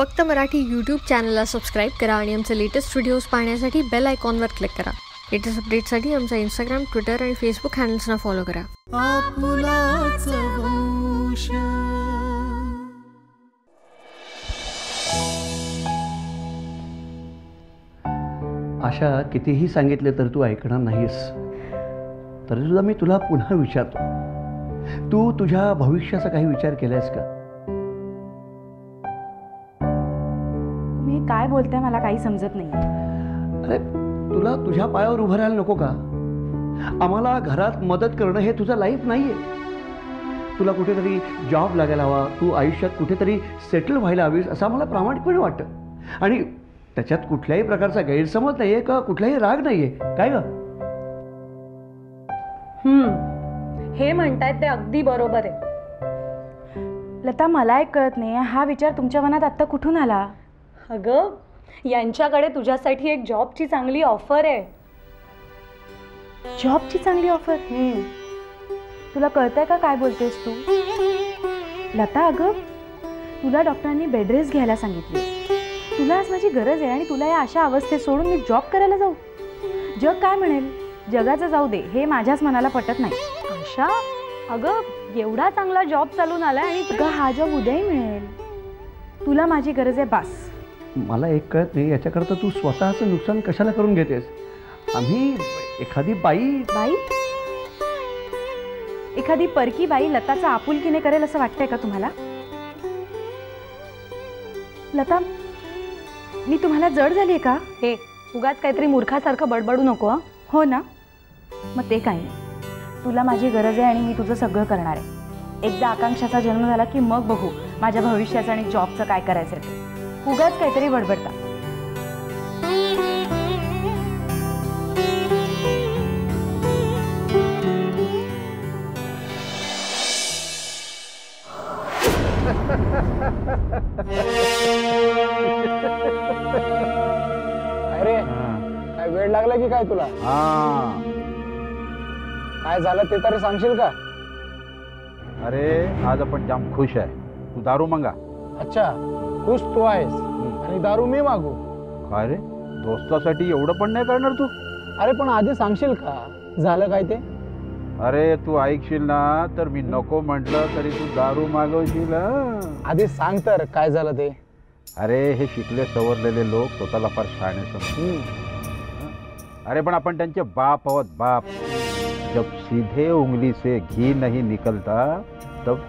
फक्त मराठी यूट्यूब चॅनलला सबस्क्राईब करा आणि आमचे लेटेस्ट व्हिडिओज पाहण्यासाठी बेल आयकॉनवर क्लिक करा. लेटेस्ट अपडेट्ससाठी आमचा इंस्टाग्राम, ट्विटर आणि फेसबुक हँडल्सना फॉलो करा. आशा, कितीही सांगितले तर तू ऐकणार नाहीस. तरी सुद्धा मी तुला पुन्हा विचारतो, तू तुझ्या भविष्याचा काही विचार केलायस का? मी काय बोलते मला काही समजत नाही. अरे, तुला तुझ्या पायावर उभं राहायला नको का? आम्हाला घरात मदत करणं हे तुझं लाईफ नाहीये. तुला कुठेतरी जॉब लागायला हवा, तू आयुष्यात कुठेतरी सेटल व्हायला हवीस असं आम्हाला प्रामाणिकपणे वाटतं. आणि त्याच्यात कुठल्याही प्रकारचा गैरसमज नाहीये का कुठलाही राग नाहीये, काय ग? हे म्हणतायत ते अगदी बरोबर आहे. लता, मला एक कळत नाही, हा विचार तुमच्या मनात आत्ता कुठून आला? अगं, यांच्याकडे तुझ्यासाठी एक जॉबची चांगली ऑफर आहे. जॉबची चांगली ऑफर? तुला कळतंय का काय बोलतेस तू? लता, अगं तुला डॉक्टरांनी बेड रेस्ट घ्यायला सांगितली. तुला आज माझी गरज आहे आणि तुला या अशा अवस्थेत सोडून मी जॉब करायला जाऊ? जग काय म्हणेल? जगाचं जाऊ दे, हे माझ्याच मनाला पटत नाही. आशा, अगं एवढा चांगला जॉब चालून आलाय आणि अगं हा जॉब उद्याही मिळेल. तुला माझी गरज आहे बास. मला एक कळत नाही, याच्याकरता तू स्वतःचं नुकसान कशाला करून घेतेस? आम्ही एखादी बाई एखादी परकी बाई लताचा आपुलकीने करेल असं वाटतंय का तुम्हाला? लता, मी तुम्हाला जड झाली आहे का? हे उगाच काहीतरी मूर्खासारखं बडबडू नको. हो ना, मग ते काही नाही. तुला माझी गरज आहे आणि मी तुझं सगळं करणार आहे. एकदा आकांक्षाचा जन्म झाला की मग बघू माझ्या भविष्याचं आणि जॉबचं काय करायचं ते. उगाच काहीतरी बडबडता. अरे, काय वेळ लागला की काय तुला? काय झालं ते तरी सांगशील का? अरे, आज आपण जाम खुश आहे. तू दारू मागा. अच्छा, खुश तू आहेस आणि दारू मी मागू? काय रे, दोस्तासाठी एवढं पण नाही करणार तू? अरे पण आधी सांगशील का झालं काय ते? अरे, तू ऐकशील ना तर मी नको म्हटलं तरी तू दारू मागवशील. आधी सांग तर काय झालं ते. अरे, हे शिकले सवरलेले लोक स्वतःला फार शहाणे समजतात. अरे पण आपण त्यांचे बाप आहोत, बाप. जब सीधे उंगली से घी नहीं निकलता तब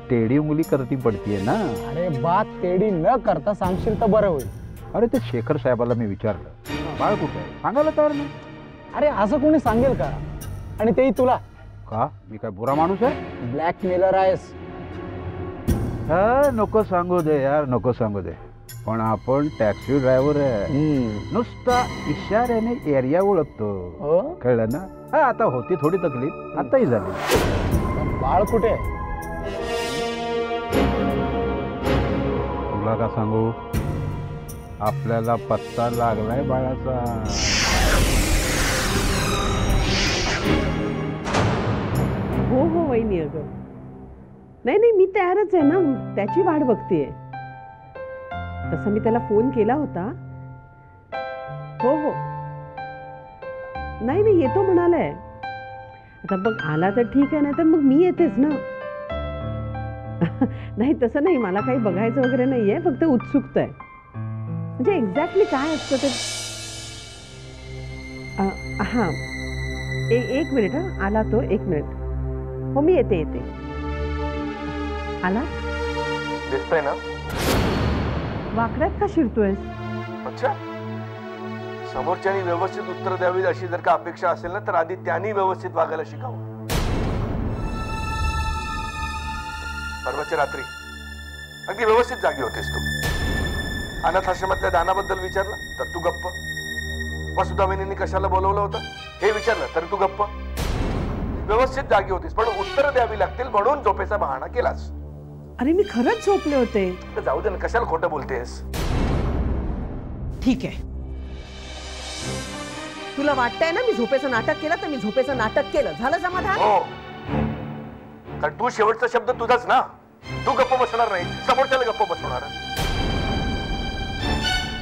टेढ़ी उंगली करती पडती है ना. अरे बात टेढ़ी न करता सांगशील तर बरं होईल. अरे, ते शेखर साहेबाला मी विचारलं, बाळ कुठे आहे, सांगायला तयार नाही. अरे असं कोणी सांगेल का? आणि तेही तुला? का, मी काय बुरा माणूस आहे? ब्लॅकमेलर आहेस. नको सांगू दे यार, नको सांगू दे. पण आपण टॅक्सी ड्रायव्हर आहे, नुसता इशाऱ्याने एरिया ओळखतो. कळलं ना? हा, आता होती थोडी तकलीफ, आताही झाली. बाळ कुठे? तुला का सांगू, आपल्याला पत्ता लागलाय बाळाचा. हो हो वहिनी, अगं नाही मी तयारच आहे ना, त्याची वाट बघतेय. तसं मी त्याला फोन केला होता. हो हो, नाही येतो म्हणालाय. आता मग आला तर ठीक आहे, नाही तर मग मी येतेच ना. नाही तसं नाही, मला काही बघायचं वगैरे नाहीये, फक्त उत्सुकता आहे. म्हणजे एक्झॅक्टली काय असतं ते. हां, एक मिनिट. हा, आला तो, एक मिनिट. हो, मी येते. आला? दिसतंय ना? वाकड्यात का शिरतोयस? अच्छा, समोरच्यानी व्यवस्थित उत्तर द्यावी अशी जर का अपेक्षा असेल ना, तर आधी त्यांनी व्यवस्थित वागायला शिकावं. परवाच्या रात्री अगदी व्यवस्थित जागी होतेस तू. अनाथ आश्रमातल्या दानाबद्दल विचारलं तर तू गप्प. वसुधाविनींनी कशाला बोलवलं होतं हे विचारलं तर तू गप्प. व्यवस्थित जागी होतीस, पण उत्तर द्यावी लागतील म्हणून झोपेचा बहाणा केलास. अरे मी खरंच झोपले होते. जाऊ दे ना, कशाला खोटं बोलतेस? ठीक आहे, तुला वाटतंय ना मी झोपेचं नाटक केलं, तर मी झोपेचं नाटक केलं. झालं समाधान? हो, कारण तू शेवटचा शब्द तुझाच ना. तू गप्प बसणार नाही, समोरच्याला गप्प बसवणार.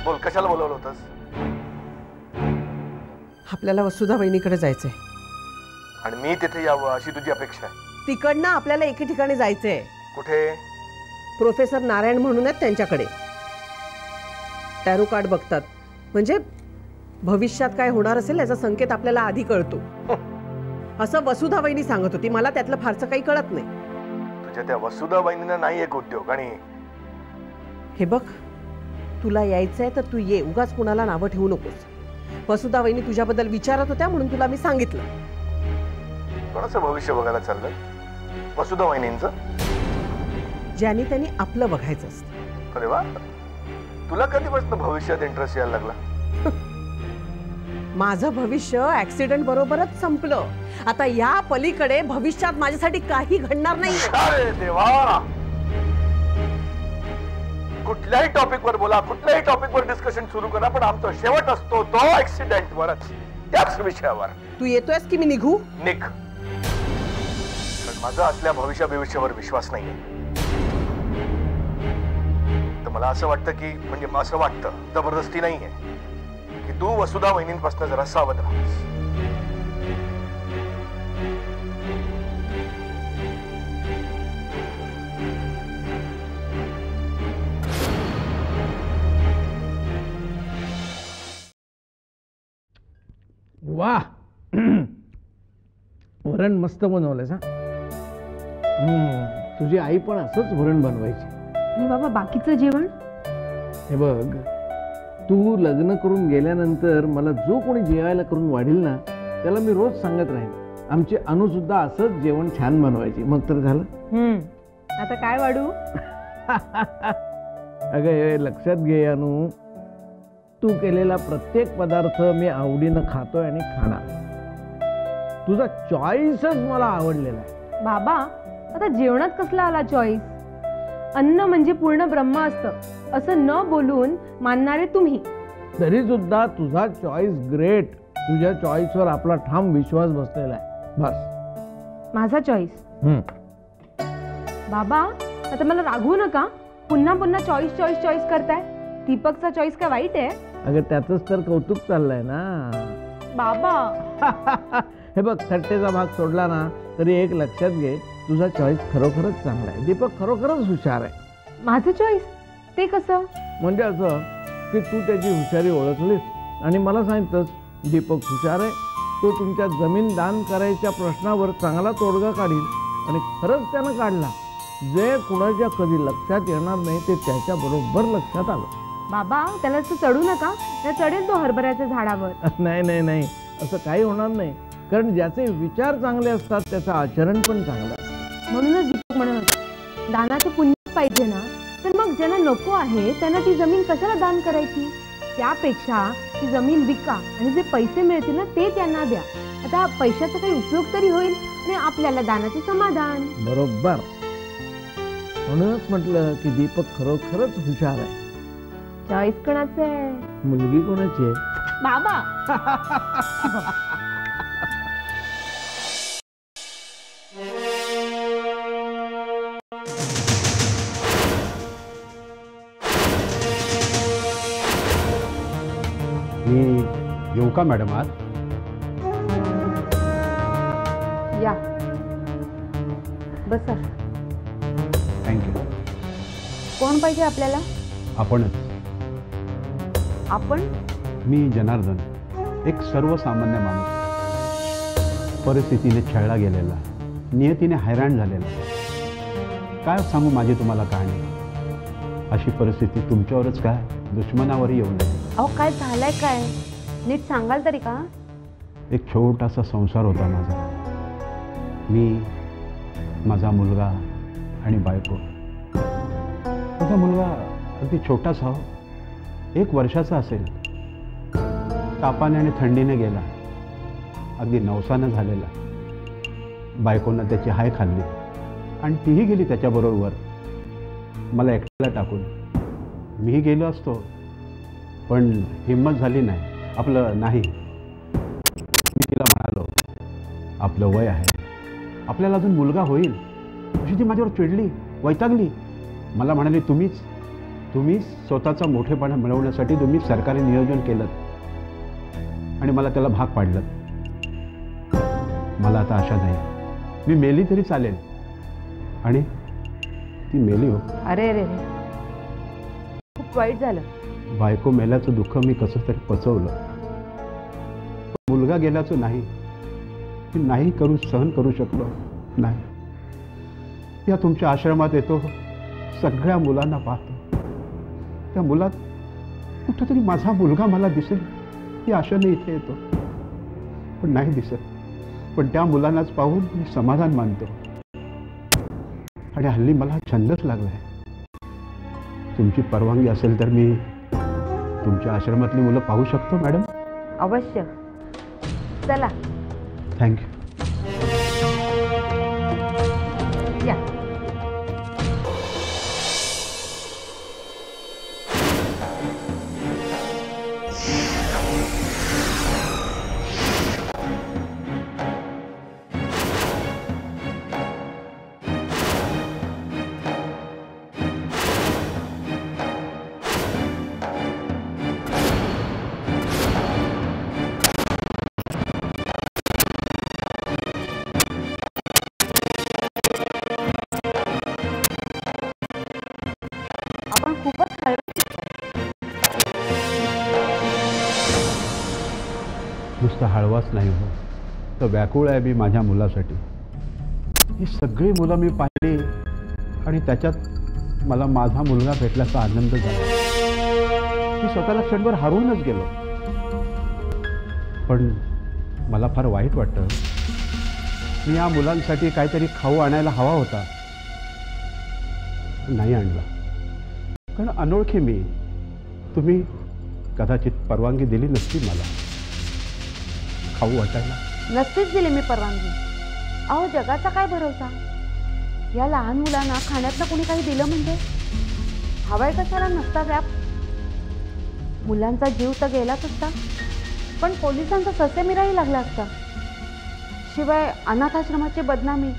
बोल, कशाला बोलवलं होतंस? आपल्याला वसुधा वहिनीकडे जायचंय आणि मी तिथे यावं अशी तुझी अपेक्षा आहे? तिकडनं आपल्याला एके ठिकाणी जायचंय. कुठे? प्रोफेसर नारायण म्हणून आहेत त्यांच्याकडे. टॅरो कार्ड बघतात, म्हणजे भविष्यात काय होणार असेल याचा संकेत आपल्याला आधी कळतो. असं वसुधा वहिनी सांगत होती. मला त्यातलं फारसं काही कळत नाही. तुझ्या त्या वसुधा वहिनींना नाही एक उद्योग. आणि हे बघ, तुला यायचंय तर तू ये, उगाच कुणाला नावं ठेवू नकोस. वसुधा वहिनी तुझ्याबद्दल विचारत होत्या म्हणून तुला मी सांगितलं. कोणाचं भविष्य बघायला चाललंय? वसुधा वहिनींचं? ज्यांनी त्यांनी आपलं बघायचं असतं. अरे वा, तुला कधीपासून भविष्यात इंटरेस्ट यायला लागला? माझं भविष्य ऍक्सिडेंट बरोबरच संपलं. आता या पलीकडे भविष्यात माझ्यासाठी काही घडणार नाही. अरे देवा, कुठल्याही टॉपिक वर बोला, कुठल्याही टॉपिक वर डिस्कशन सुरू करा, पण आमचा शेवट असतो तो ऍक्सिडेंट वरच, त्याच विषयावर. तू येतोयस की मी निघू? निघ. माझा असल्या भविष्यावर विश्वास नाहीये. तर मला असं वाटतं की, म्हणजे असं वाटतं, जबरदस्ती नाहीये, की तू वसुधा वहिनींपासून जरा सावध राहास. वा, वरण मस्त बनवलंस. तुझी आई पण असंच वरण बनवायची. आणि बाबा बाकीचं जेवण? हे बघ, तू लग्न करून गेल्यानंतर मला जो कोणी जेवायला करून वाढील ना, त्याला मी रोज सांगत राहीन, आमची अनु सुद्धा असंच जेवण छान बनवायची. मग तर झालं. आता काय वाढू? अगं हे लक्षात घे अनु, तू केलेला प्रत्येक पदार्थ मी आवडीनं खातोय आणि खाणार. तुझा चॉईसच मला आवडलेला आहे. बाबा, आता जेवणात कसला आला चॉईस? अन्न म्हणजे पूर्ण ब्रह्म असतं असं न बोलून मानणारे तुम्ही. तरी सुद्धा तुझा चॉईस ग्रेट. तुझ्या चॉईसवर आपला ठाम विश्वास बसलेला आहे. बस. माझा चॉईस? बाबा, आता मला रागवू नका. पुन्हा पुन्हा चॉईस चॉईस चॉईस करताय. दीपकचा चॉईस काय वाईट आहे? अगं त्याचंच तर कौतुक चाललंय ना बाबा. हे बघ, थट्टेचा भाग सोडला ना तरी एक लक्षात घे, तुझा चॉईस खरोखरच चांगला आहे. दीपक खरोखरच हुशार आहे. माझं चॉईस? ते कसं? म्हणजे असं की तू त्याची हुशारी ओळखलीस आणि मला सांगितलंस दीपक हुशार आहे, तो तुमच्या जमीन दान करायच्या प्रश्नावर चांगला तोडगा काढील. आणि खरंच त्यानं काढला. जे कुणाच्या कधी लक्षात येणार नाही ते त्याच्या बरोबर लक्षात आलं. बाबा, त्याला असं चढू नका, त्या चढेल तो हरभऱ्याच्या झाडावर. नाही नाही नाही, असं काही होणार नाही. कारण ज्याचे विचार चांगले असतात त्याचं आचरण पण चांगलं असतं. म्हणूनच दीपक म्हणत, दानाचं पुण्य पाहिजे ना, तर मग ज्यांना नको आहे त्यांना ती जमीन कशाला दान करायची? त्यापेक्षा ती जमीन विका आणि जे पैसे मिळतील ना ते त्यांना द्या. आता पैशाचा काही उपयोग तरी होईल आणि आपल्याला दानाचं समाधान. बरोबर. म्हणूनच म्हटलं की दीपक खरोखरच हुशार आहे. चॉईस कोणाचं आहे? मुलगी कोणाची आहे? बाबा. मी येऊ का मॅडम आज? या बसा. थँक्यू. कोण पाहिजे आपल्याला? आपणच. आपण? मी जनार्दन, एक सर्वसामान्य माणूस, परिस्थितीने छळला गेलेला, नियतीने हैराण झालेला. काय सांगू माझी तुम्हाला कहाणी. अशी परिस्थिती तुमच्यावरच काय, दुश्मनावरही येऊ नये. अहो काय झालंय काय? नीट सांगाल तरी का? एक छोटासा संसार होता माझा. मी, माझा मुलगा आणि बायको. माझा मुलगा अगदी छोटासा हो, 1 वर्षाचा असेल. तापाने आणि थंडीने गेला, अगदी नवसानं झालेला. बायकोनं त्याची हाय खाल्ली आणि तीही गेली त्याच्याबरोबर, मला एकट्याला टाकून. मीही गेलो असतो पण हिंमत झाली नाही. आपलं नाही. मी तिला म्हणालो, आपलं वय आहे, आपल्याला अजून मुलगा होईल. अशी ती माझ्यावर चिडली, वैतागली. मला म्हणाली, तुम्हीच तुम्ही स्वतःचा मोठेपणा मिळवण्यासाठी तुम्ही सरकारी नियोजन केलं आणि मला त्याला भाग पाडलं. मला आता आशा नाही. मी मेली तरी चालेल. आणि ती मेली हो. अरे रे रे, खूप वाईट झालं. बायको मेल्याचं दुःख मी कसं तरी पचवलं. मुलगा गेल्याचं नाही, मी नाही सहन करू शकलो नाही. या तुमच्या आश्रमात येतो, सगळ्या मुलांना पाहतो. त्या मुलात कुठंतरी माझा मुलगा मला दिसेल ही आशाने इथे येतो, पण नाही दिसत. पण त्या मुलांनाच पाहून मी समाधान मानतो. आणि हल्ली मला छंदच लागलाय. तुमची परवानगी असेल तर मी तुमच्या आश्रमातली मुलं पाहू शकतो मॅडम? अवश्य, चला. थँक्यू. या. आपण खूपच नुसतं हळवाच नाही हो, तर व्याकुळ आहे मी माझ्या मुलासाठी. ही सगळी मुलं मी पाहिली आणि त्याच्यात मला माझा मुलगा भेटल्याचा आनंद झाला. मी स्वतःला क्षणभर हरवूनच गेलो. पण मला फार वाईट वाटतं. मी या मुलांसाठी काहीतरी खाऊ आणायला हवा होता, नाही आणला. कारण अनोळखी मी, तुम्ही कदाचित परवानगी दिली नसती मला खाऊ वाटायला. नसतीच दिली मी परवानगी. अहो, जगाचा काय भरोसा. या लहान मुलांना खाण्यातलं कोणी काही दिलं म्हणजे हवाय कशाला नसता व्याप. मुलांचा जीव तर गेलाच असता, पण पोलिसांचा ससेमिराही लागला असता. शिवाय अनाथाश्रमाची बदनामी.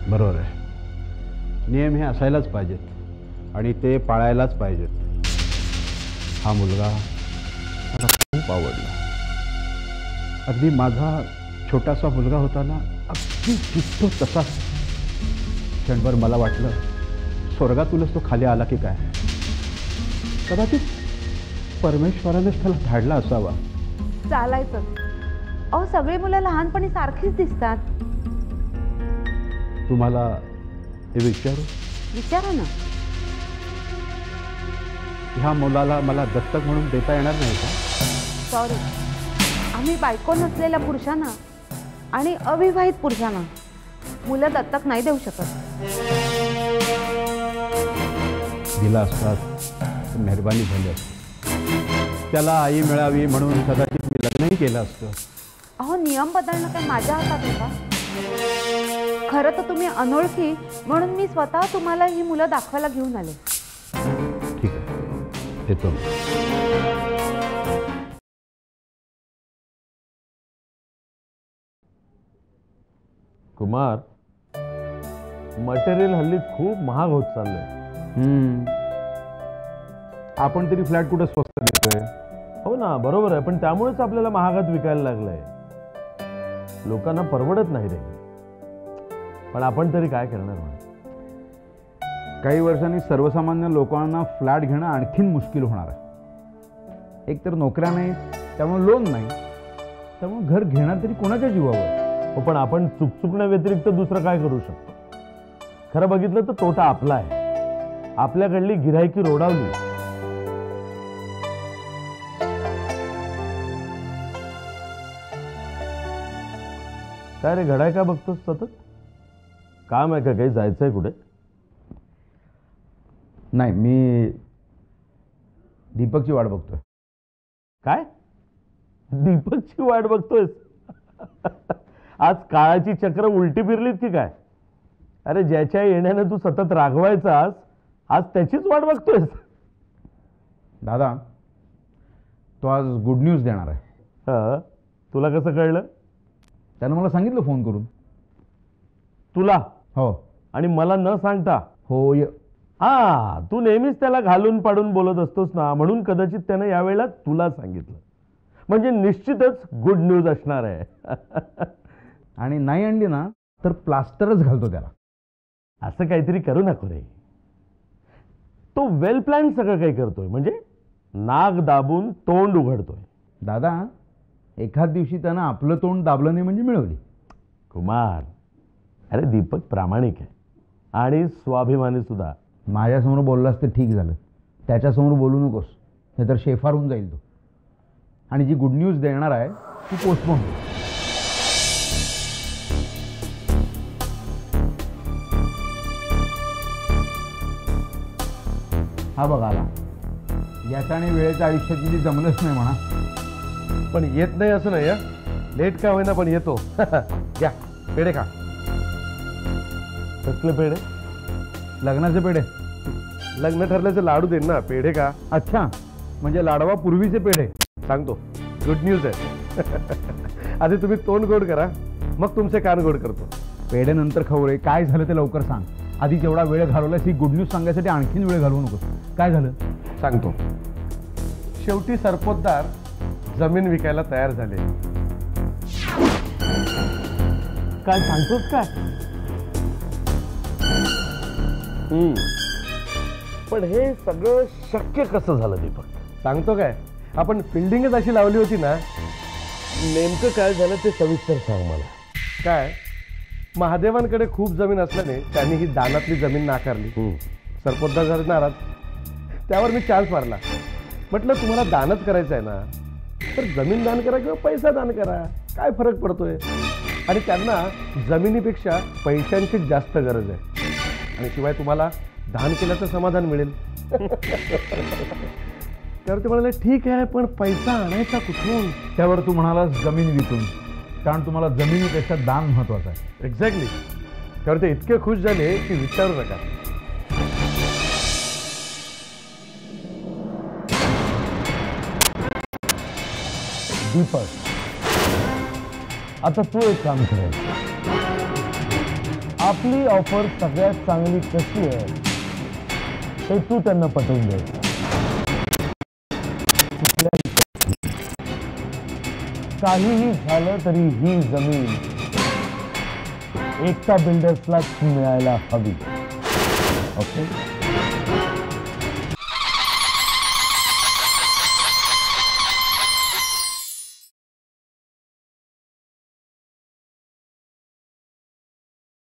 बरोबर आहे. नियम हे असायलाच पाहिजेत आणि ते पाळायलाच पाहिजेत. हा मुलगा मला खूप आवडला. अगदी माझा छोटासा मुलगा होता ना, अगदी दिसतो तसाच. क्षणभर मला वाटलं स्वर्गातूनच तो खाली आला की काय. कदाचित परमेश्वरानेच त्याला धाडला असावा. चालायचं. अहो, सगळी मुलं लहानपणी सारखीच दिसतात. तुम्हाला हे विचारू? विचारा ना. ह्या मुलाला मला दत्तक म्हणून देता येणार नाही का? सॉरी, आम्ही बायको नसलेल्या पुरुषांना आणि अविवाहित पुरुषांना मुलं दत्तक नाही देऊ शकत. दिला असतात तर मेहरबानी झाली असती. त्याला आई मिळावी म्हणून कदाचित मी लग्नही केलं असतं. अहो, नियम बदलणं काय माझ्या हातात होता? खरं तर तुम्ही अनोळखी म्हणून मी स्वतः तुम्हाला ही मुलं दाखवायला घेऊन आले. ठीक आहे, येतो. कुमार, मटेरियल हल्ली खूप महाग होत चाललंय. आपण तरी फ्लॅट कुठं स्वस्त देतोय? हो ना, बरोबर आहे. पण त्यामुळेच आपल्याला महागात विकायला लागलंय. लोकांना परवडत नाही रे. पण आपण तरी काय करणार म्हणा. काही वर्षांनी सर्वसामान्य लोकांना फ्लॅट घेणं आणखीन मुश्किल होणार आहे. एक तर नोकऱ्या नाही, त्यामुळे लोन नाही, त्यामुळे घर घेणार तरी कोणाच्या जीवावर. हो, पण आपण चुकचुकण्याव्यतिरिक्त दुसरं काय करू शकतो? खरं बघितलं तर तोटा आपला आहे. आपल्याकडली गिऱ्हाईकी रोडावली. काय रे घडाय का बघतोस सतत? काम आहे का काही? जायचंय कुठे? नाही, मी दीपकची वाट बघतोय. काय? दीपकची वाट बघतोयस? आज काळाची चक्र उलटी फिरलीत की काय? अरे, ज्याच्या येण्यानं तू सतत रागवायचास, आज त्याचीच वाट बघतोयस? दादा, तो आज गुड न्यूज देणार आहे. हा, तुला कसं कळलं? त्यानं मला सांगितलं फोन करून. तुला? हो. आणि मला न सांगता? हो. हा, तू नेहमीच त्याला घालून पाडून बोलत असतोस ना, म्हणून कदाचित त्यानं यावेळेला तुला सांगितलं. म्हणजे निश्चितच गुड न्यूज असणार आहे. आणि नाही आणली ना तर प्लास्टरच घालतो त्याला. असं काहीतरी करू नको रे. तो वेल प्लॅन सगळं काही करतोय, म्हणजे नाक दाबून तोंड उघडतोय. दादा, एखाद दिवशी त्यानं आपलं तोंड दाबलं नाही म्हणजे मिळवली. कुमार, अरे दीपक प्रामाणिक आहे आणि स्वाभिमानी सुद्धा. माझ्यासमोर बोललास तर ठीक झालं, त्याच्यासमोर बोलू नकोस, नाहीतर शेफार होऊन जाईल तो. आणि जी गुड न्यूज देणार आहे ती पोस्टपोन होईल. हा बघा आला. याचा आणि वेळेचं आयुष्यात किती जमलंच नाही म्हणा. पण येत नाही असं नाही. लेट का होईना पण येतो. घ्या पेढे खा. कसले पेढे? लग्नाचे पेढे. लग्न ठरल्याचे लाडू देईन ना, पेढे का? अच्छा, म्हणजे लाडवा पूर्वीचे पेढे. सांगतो, गुड न्यूज आहे. आधी तुम्ही तोंड गोड करा, मग तुमचे कान गोड करतो. पेढे नंतर खाऊ रे. काय झालं ते लवकर सांग. आधी जेवढा वेळ घालवलास ही गुड न्यूज सांगायसाठी आणखीन वेळ घालवू नको. काय झालं सांगतो. शेवटी सरपोतदार जमीन विकायला तयार झाले. काय सांगतोस काय? पण हे सगळं शक्य कसं झालं दीपक? सांगतो काय, आपण फिल्डिंगच अशी लावली होती ना. नेमकं काय झालं ते सविस्तर सांग मला. काय, महादेवांकडे खूप जमीन असल्याने त्यांनी ही दानातली जमीन नाकारली. सरपोतदार झाले नाराज. त्यावर मी चान्स मारला. म्हटलं तुम्हाला दानच करायचं आहे ना, तर जमीन दान करा किंवा पैसा दान करा, काय फरक पडतोय. आणि त्यांना जमिनीपेक्षा पैशांचीच जास्त गरज आहे. आणि शिवाय तुम्हाला दान केल्याचं समाधान मिळेल. त्यावर ते म्हणाले ठीक आहे, पण पैसा आणायचा कुठून? त्यावर तू म्हणालास जमीन विकून, कारण तुम्हाला जमिनीपेक्षा दान महत्वाचं आहे. एक्झॅक्टली. त्यावर ते इतके खुश झाले की विचारू नका. दीपक, आता तू एक काम करायचं. आपली ऑफर सगळ्यात चांगली कशी आहे हे तू त्यांना पटवून द्यायचं. काहीही झालं तरी ही जमीन एकता बिल्डर्सलाच मिळायला हवी. ओके?